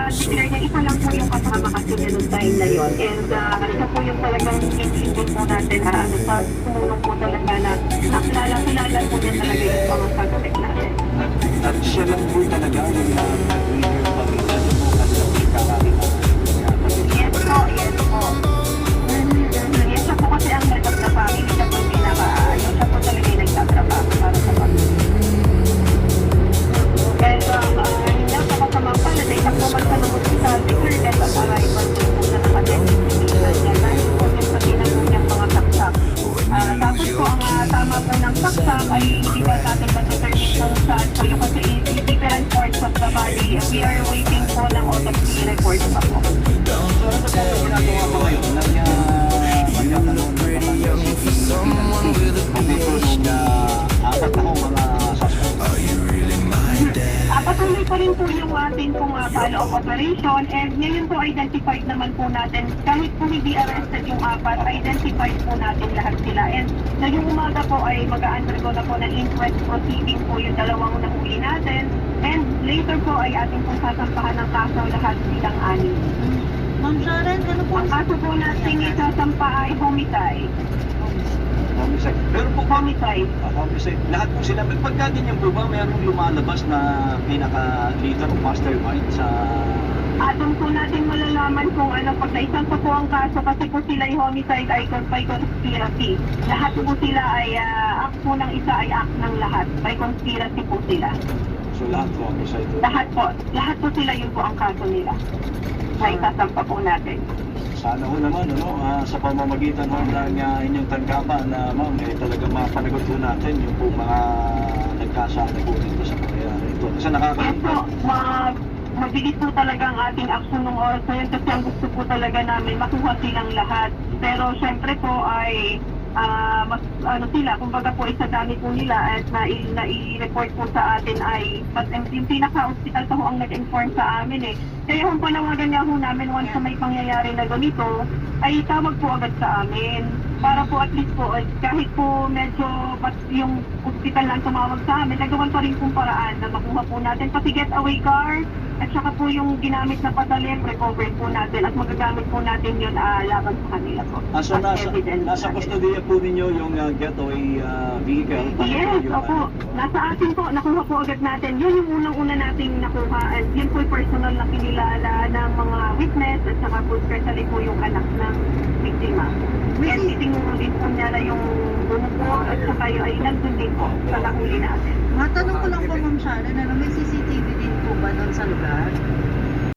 declare niya, isa lang po yung kasama kasi niya noong time na yon. And isa po yung talagang hindi po natin, sa tumulong po talaga na nakilala po niya talaga yung mga suspect natin. At siya lang po talaga yung nag-trigger pa rin sa lumukan ng ikakakita. Yes po, yes po. Yes, siya po kasi ang head of the family, siya po yung siya po talaga yung nagtatrabaho para sa family. And hindi ako kasamang pala, dahil ako magsa ng hospital, declare death at arrival po na naka-identification niya dahil po yung patinang po niyang mga saksak. Tapos po ang tama po ng saksak ay hindi ba natin ma-determine kung saan po yung kasi in different parts of the body. We are waiting po ng autopsy report pa po. So ano po ang ginagawa mo ngayon? Magkatanong apat na kong mga suspect. Patuloy pa rin po yung ating pong follow-up operation and ngayon po identified naman po natin kahit po hindi arrested yung apat, identified po natin lahat sila and ngayong umaga po ay mag-a-undergo na po ng inquest proceeding po yung dalawang nahuli natin and later po ay ating pong sasampahan ng kaso lahat silang anim. Ma'am Sharon, ano po? Ang kaso po natin isasampa ay homicide. Homicide. Pero po Homicide. homicide. Lahat po sila. Pagka ganyan po ba, mayroong lumalabas na pinaka-leader o mastermind sa... Doon po natin malalaman kung ano, pag naisang po ang kaso kasi po sila ay homicide ay by conspiracy. Lahat po sila ay act po ng isa ay act ng lahat. By conspiracy po sila. So lahat po homicide. Lahat po sila yun po ang kaso nila. Ay sasampa po natin. Sana ho naman, sa pamamagitan ho ng inyong tanggapan na ma'am, talaga mapanagot po natin yung po mga nagkasala po dito sa pangyayari ito. Kasi Yes nakakalimutan. po, mabilis po talaga ang ating action ng oras na yun kasi ang gusto po talaga namin makuha silang lahat. Pero syempre po ay mas sila, kumbaga po isa dami po nila at i-report po sa atin ay yung pinaka-hospital pa ho ang nag-inform sa amin eh. Kaya kung panawagan nga ho namin once na may pangyayari na ganito, ay tawag po agad sa amin. Para po at least po, kahit po medyo yung hospital lang tumawag sa amin, nagawan pa rin pong paraan na makuha po natin. Pati getaway car, at saka po yung ginamit na patalim, recover po natin at magagamit po natin yun laban sa kanila po. So nasa kustodiya po ninyo yung getaway vehicle? Yes, opo. Nasa atin po, nakuha po agad natin. Yun yung unang-una nating nakuha. At yun po yung personal na kinilala ng mga witness at saka po especially po yung anak ng biktima. And titingnan din po niya na yung bumuko at saka yung ay nandun din po sa nahuli natin. Matanong ko lang po, Ma'am Sharon, may CCTV din po ba doon sa lugar?